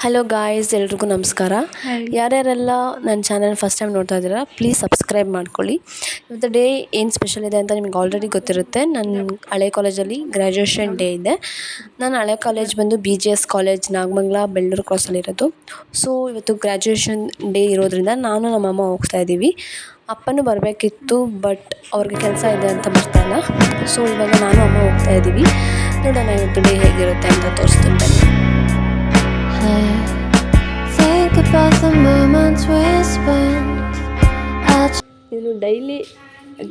Hello guys, ಎಲ್ರಿಗೂ ನಮಸ್ಕಾರ. ಯಾರ್ಯಾರೆಲ್ಲ ನನ್ನ ಚಾನಲ್ ಫಸ್ಟ್ ಟೈಮ್ ನೋಡ್ತಾ ಇದ್ದೀರಾ, ಪ್ಲೀಸ್ ಸಬ್ಸ್ಕ್ರೈಬ್ ಮಾಡ್ಕೊಳ್ಳಿ. ಇವತ್ತು ಡೇ ಏನು ಸ್ಪೆಷಲ್ ಇದೆ ಅಂತ ನಿಮ್ಗೆ ಆಲ್ರೆಡಿ ಗೊತ್ತಿರುತ್ತೆ. ನನ್ನ ಹಳೆ ಕಾಲೇಜಲ್ಲಿ ಗ್ರ್ಯಾಜುಯೇಷನ್ ಡೇ ಇದೆ. ನಾನು ಹಳೆ ಕಾಲೇಜ್ ಬಂದು BGS ಕಾಲೇಜ್, ನಾಗಮಂಗಲ, ಬೆಳ್ಳೂರು ಕ್ರಾಸಲ್ಲಿರೋದು. ಸೊ ಇವತ್ತು ಗ್ರ್ಯಾಜುಯೇಷನ್ ಡೇ ಇರೋದ್ರಿಂದ ನಾನು ನಮ್ಮಮ್ಮ ಹೋಗ್ತಾ ಇದ್ದೀವಿ. ಅಪ್ಪನೂ ಬರಬೇಕಿತ್ತು, ಬಟ್ ಅವ್ರಿಗೆ ಕೆಲಸ ಇದೆ ಅಂತ ಬರ್ತಾಯಿಲ್ಲ. ಸೊ ಇವಾಗ ನಾನು ಅಮ್ಮ ಹೋಗ್ತಾ ಇದ್ದೀವಿ. ನೋಡೋಣ ಇವತ್ತು ಡೇ ಹೇಗಿರುತ್ತೆ ಅಂತ ತೋರಿಸ್ತೀನಿ ಬನ್ನಿ. Think about the moments we spent. ನೀನು ಡೈಲಿ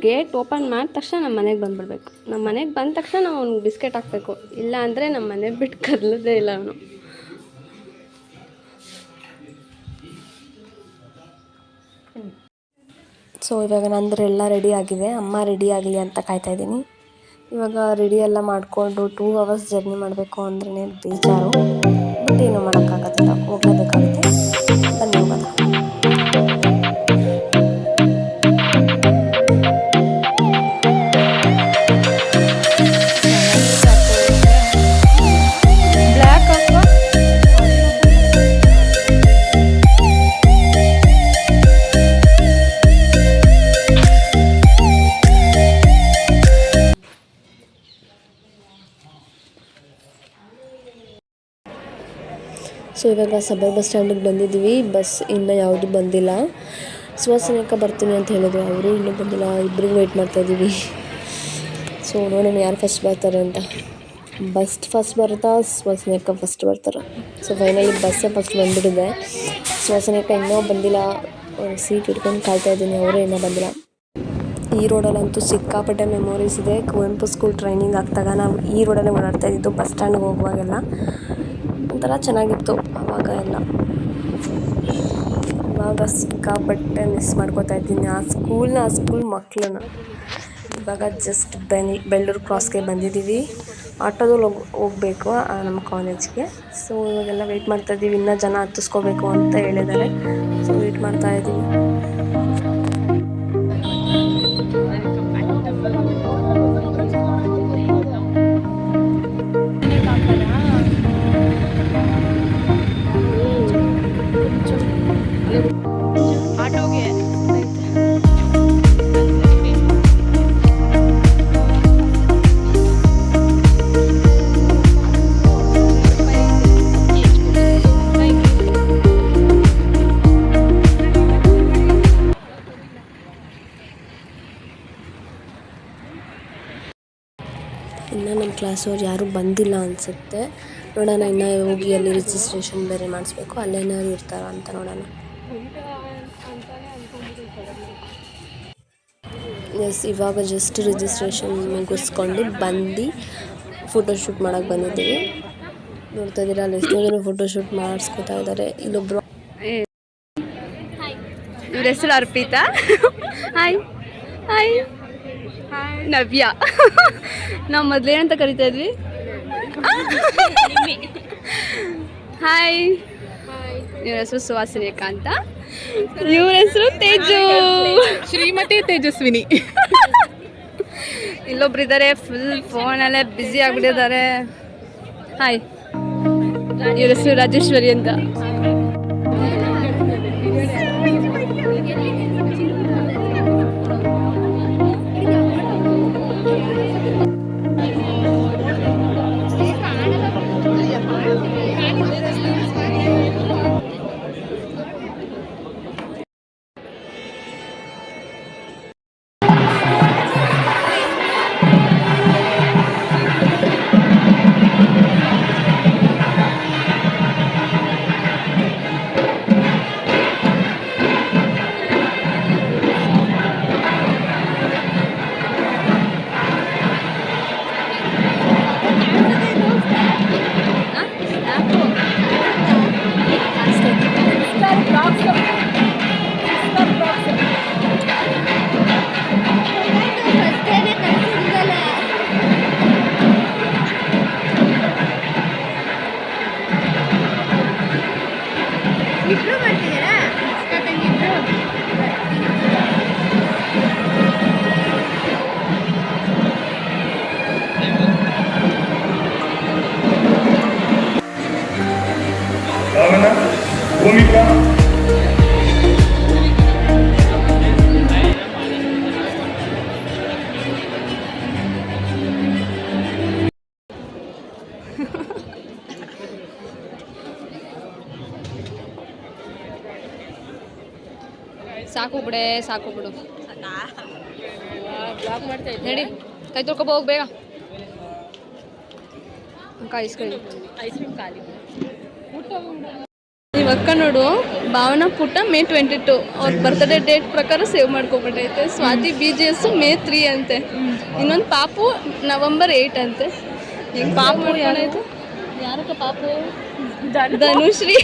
ಗೇಟ್ ಓಪನ್ ಮಾಡಿದ ತಕ್ಷಣ ನಮ್ಮ ಮನೆಗೆ ಬಂದುಬಿಡ್ಬೇಕು. ನಮ್ಮ ಮನೆಗೆ ಬಂದ ತಕ್ಷಣ ನಾವು ಅವ್ನಿಗೆ ಬಿಸ್ಕೆಟ್ ಹಾಕಬೇಕು, ಇಲ್ಲ ಅಂದರೆ ನಮ್ಮ ಮನೆ ಬಿಟ್ಟು ಕದಲೋದೇ ಇಲ್ಲ ಅವನು. ಸೊ ಇವಾಗ ನಂದು ಎಲ್ಲ ರೆಡಿ ಆಗಿದೆ, ಅಮ್ಮ ರೆಡಿ ಆಗಲಿ ಅಂತ ಕಾಯ್ತಾ ಇದ್ದೀನಿ. ಇವಾಗ ರೆಡಿ ಎಲ್ಲ ಮಾಡಿಕೊಂಡು 2 hours ಜರ್ನಿ ಮಾಡಬೇಕು ಅಂದ್ರೆ ಬೇಜಾರು, ಬಟ್ ಏನೂ ಮಾಡೋಕ್ಕಾಗೋದಿಲ್ಲ, ಹೋಗಲೇಬೇಕಾಗುತ್ತೆ. ಬನ್ನಿ ಹೋಗೋಣ. ಸೊ ಇವಾಗ ಸಬರ್ ಬಸ್ ಸ್ಟ್ಯಾಂಡಿಗೆ ಬಂದಿದ್ದೀವಿ. ಬಸ್ ಇನ್ನೂ ಯಾವುದು ಬಂದಿಲ್ಲ. ಸುವಾಸನಿಕ ಬರ್ತೀನಿ ಅಂತ ಹೇಳಿದ್ರು, ಅವರು ಇನ್ನೂ ಬಂದಿಲ್ಲ. ಇಬ್ಬರಿಗೂ ವೆಯ್ಟ್ ಮಾಡ್ತಾಯಿದ್ದೀವಿ. ಸೊ ನೋಡೋಣ ಯಾರು ಫಸ್ಟ್ ಬರ್ತಾರೆ ಅಂತ. ಫಸ್ಟ್ ಬರುತ್ತಾ, ಸುವಾಸನಿಕ ಫಸ್ಟ್ ಬರ್ತಾರೆ. ಸೊ ಫೈನಲಿ ಬಸ್ಸೇ ಫಸ್ಟ್ ಬಂದುಬಿಟ್ಟಿದೆ. ಸುವಾಸನಿಕ ಇನ್ನೂ ಬಂದಿಲ್ಲ. ಸೀಟ್ ಹಿಡ್ಕೊಂಡು ಕಾಯ್ತಾ ಇದ್ದೀನಿ, ಅವರೇ ಇನ್ನೂ ಬಂದಿಲ್ಲ. ಈ ರೋಡಲ್ಲಂತೂ ಸಿಕ್ಕಾಪಟ್ಟೆ ಮೆಮೊರೀಸ್ ಇದೆ. ಕುವೆಂಪು ಸ್ಕೂಲ್ ಟ್ರೈನಿಂಗ್ ಆಗ್ತಾಗ ನಾವು ಈ ರೋಡಲ್ಲೇ ಓಡಾಡ್ತಾ ಇದ್ದಿದ್ದು. ಬಸ್ ಸ್ಟ್ಯಾಂಡ್ಗೆ ಹೋಗುವಾಗೆಲ್ಲ ಒಂಥರ ಚೆನ್ನಾಗಿತ್ತು ಆವಾಗ ಎಲ್ಲ. ಇವಾಗ ಸಿಕ್ಕಾಪಟ್ಟೆ ಮಿಸ್ ಮಾಡ್ಕೋತಾ ಇದ್ದೀನಿ ಆ ಸ್ಕೂಲ್ ಮಕ್ಕಳನ್ನ. ಇವಾಗ ಜಸ್ಟ್ ಬೆಳ್ಳೂರು ಕ್ರಾಸ್ಗೆ ಬಂದಿದ್ದೀವಿ. ಆಟೋದಲ್ಲಿ ಹೋಗಬೇಕು ನಮ್ಮ ಕಾಲೇಜ್ಗೆ. ಸೊ ಇವಾಗೆಲ್ಲ ವೆಯ್ಟ್ ಮಾಡ್ತಾಯಿದ್ದೀವಿ, ಇನ್ನೂ ಜನ ಹತ್ತಿಸ್ಕೋಬೇಕು ಅಂತ ಹೇಳಿದ್ದಾರೆ. ಸೊ ವೆಯ್ಟ್ ಮಾಡ್ತಾಯಿದ್ದೀವಿ. ಇನ್ನು ನಮ್ಮ ಕ್ಲಾಸವ್ರು ಯಾರೂ ಬಂದಿಲ್ಲ ಅನಿಸುತ್ತೆ. ನೋಡೋಣ, ಇನ್ನೂ ಹೋಗಿ ಅಲ್ಲಿ ರಿಜಿಸ್ಟ್ರೇಷನ್ ಬೇರೆ ಮಾಡಿಸ್ಬೇಕು. ಅಲ್ಲೇನಾದ್ರು ಇರ್ತಾರ ಅಂತ ನೋಡೋಣ. ಎಸ್, ಇವಾಗ ಜಸ್ಟ್ ರಿಜಿಸ್ಟ್ರೇಷನ್ ಮುಗಿಸ್ಕೊಂಡು ಬಂದು ಫೋಟೋಶೂಟ್ ಮಾಡೋಕ್ಕೆ ಬಂದಿದ್ದೀವಿ. ನೋಡ್ತಾ ಇದ್ದೀರಾ, ಅಲ್ಲಿ ಎಷ್ಟೋ ಜನ ಫೋಟೋಶೂಟ್ ಮಾಡಿಸ್ಕೊತಾ ಇದ್ದಾರೆ. ಇಲ್ಲೊಬ್ರು, ಇವ್ರ ಹೆಸರು ಅರ್ಪಿತಾ. ಹಾಯ್ ಹಾಯ್ ನವ್ಯ. ನಾವು ಮೊದಲೇನಂತ ಕರಿತಾ ಇದ್ವಿ? ಹಾಯ್. ಇವ್ರ ಹೆಸರು ಸುವಾಸನಿಕ ಅಂತ. ಇವ್ರ ಹೆಸರು ತೇಜು, ಶ್ರೀಮತಿ ತೇಜಸ್ವಿನಿ. ಇಲ್ಲೊಬ್ರು ಇದ್ದಾರೆ, ಫುಲ್ ಫೋನಲ್ಲೇ ಬ್ಯುಸಿ ಆಗಿಬಿಟ್ಟಿದ್ದಾರೆ. ಹಾಯ್. ಇವ್ರ ಹೆಸರು ರಾಜೇಶ್ವರಿ ಅಂತ. ಭೂಮಿಕಾ ಸಾಕು ಬಿಡೆ ಸಾಕು ಬಿಡು ನಡಿ ಕೈ ತೊಳ್ಕೊಬೋ ಹೋಗಿ ಬೇಗ ಐಸ್ ಕ್ರೀಮ್ ಖಾಲಿ ಇವಕ್ಕ ನೋಡು ಭಾವನಾ ಪುಟ್ಟ ಮೇ 22 ಅವ್ರ ಬರ್ತ್ಡೇ ಡೇಟ್ ಪ್ರಕಾರ ಸೇವ್ ಮಾಡ್ಕೊಬಿಟ್ಟೈತೆ. ಸ್ವಾತಿ BGS ಮೇ 3 ಅಂತೆ. ಇನ್ನೊಂದು ಪಾಪು ನವಂಬರ್ 8 ಅಂತೆ. ಹೆಂಗೆ ಪಾಪು ಯಾರಾಯ್ತು ಯಾರಕ್ಕ ಪಾಪು ಧನುಶ್ರೀ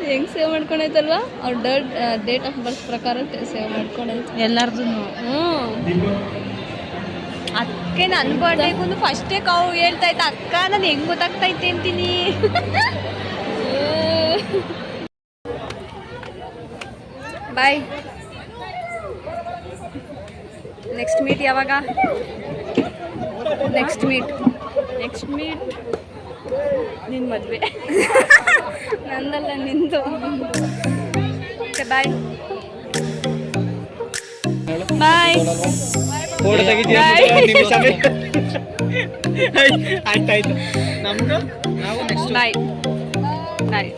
ಹೆಂಗೆ ಸೇವ್ ಮಾಡ್ಕೊಂಡೈತಲ್ವಾ ಅವ್ರ ಡೇಟ್ ಆಫ್ ಬರ್ತ್ ಪ್ರಕಾರ ಸೇವ್ ಮಾಡ್ಕೊಂಡೈತೆ ಎಲ್ಲಾರ್ದು. ಅಕ್ಕೆ ನನ್ನ ಬರ್ಡೇಗೂ ಫಸ್ಟೇ ಕಾವು ಹೇಳ್ತಾ ಇದ್ದ ಅಕ್ಕ ನಾನು ಹೆಂಗ್ ಗೊತ್ತಾಗ್ತೈತೆ ಅಂತೀನಿ. ಬಾಯ್. ನೆಕ್ಸ್ಟ್ ಮೀಟ್ ಯಾವಾಗ? ನೆಕ್ಸ್ಟ್ ಮೀಟ್ ನಿನ್ನ ಮದುವೆ ನಂದಲ್ಲ ನಿಂದು. ಓಕೆ ಬಾಯ್ ಬಾಯ್ ಆಯ್ತಾಯ್ತು ನಮ್ದು ನಾವು ನೆಕ್ಸ್ಟ್ ಬಾಯ್ ಬಾಯ್.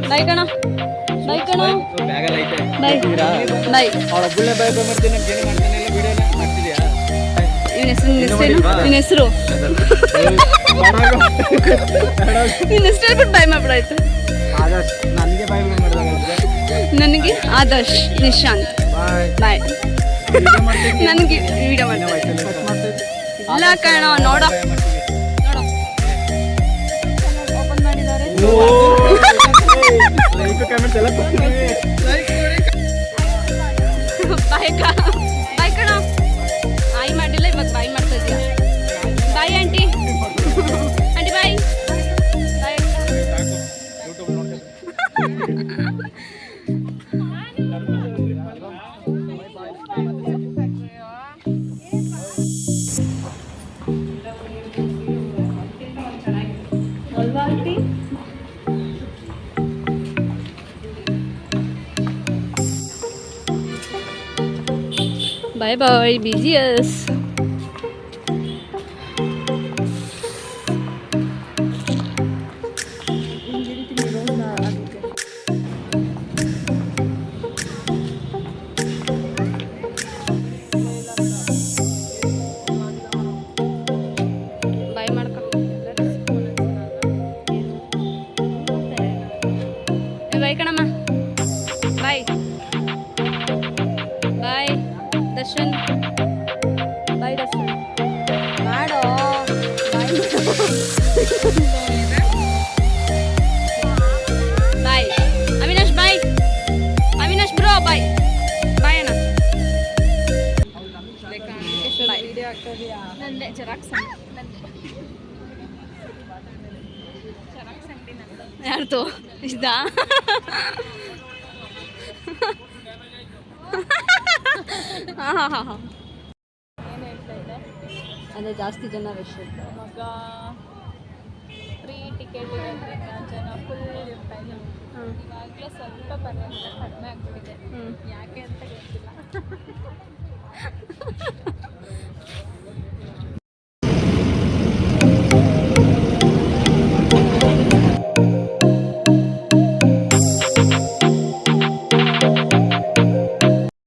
ಬಾಯ್ ಕಣ ಬಾಯ್ ಕಣ ಬ್ಯಾಗಲ್ಲ ಐತೆ ಬಾಯ್ ಬಾಯ್. ಅವ್ರ ಒಬ್ಬಳೇ ಬಾಯ್ ಮಾಡ್ತೀನಿ ನಮ್ಗೆ ಏನು ಮಾಡ್ತಾನೆ ಇಲ್ಲ ವಿಡಿಯೋನ ಮಾಡ್ತಿದ್ಯಾ? ನಿನ್ನ ಹೆಸರು ನಿನ್ನ ಹೆಸರು ಹೇಳ್ಬಿಟ್ಟು ಬಾಯ್ ಮಾಡ್ಬಿಡಾಯ್ತು. ಆದರ್ಶ್ ನನಗೆ ಬಾಯ್ ಮಾಡಿದಾಗ ನನಗೆ ಆದರ್ಶ್ ನಿಶಾಂತ್ ಬಾಯ್. ನನಗೆ ವಿಡಿಯೋ ಮಾಡ್ತೀನಿ ಇಲ್ಲ ಕಣ ನೋಡೋ ಓಪನ್ ಮಾಡಿದ್ದಾರೆ. ಬಾಯ್ ಬಾಯ್ ಕಣ. ಆಯ್ ಮಾಡಿಲ್ಲ ಇವಾಗ ಬಾಯ್ ಮಾಡ್ತಾ ಇದೀಯ. Bye aunty aunty bye bye. Bye bye, BGS. Bye ಮಾಡ್ಕೊ. Bye ಕಣಮ್ಮ. Bye. Bye. Darshan bye. Darshan ಮಾಡೋ bye. Avinash bye. Avinash bro bye. Bye ಅಣ್ಣ ಬಾಯ್. ನಂದೆ ಜೆರಾಕ್ಸ್ ಯಾರ್ದು ಇದ್ದಾ? ಹಾಂ ಅದೇ ಜಾಸ್ತಿ ಜನ ರಶ್ ಇರ್ತಾರೆ. ಮಗ ಫ್ರೀ ಟಿಕೆಟ್ ಇರೋದ್ರಿಂದ ಜನ ಫುಲ್ ಇರ್ತಾ ಇದ್ದಾರೆ. ಇವಾಗಲೇ ಸ್ವಲ್ಪ ಪರವಾಗಿಲ್ಲ ಕಡಿಮೆ ಆಗ್ಬಿಟ್ಟಿದೆ. ಯಾಕೆ ಅಂತ ಗೊತ್ತಿಲ್ಲ.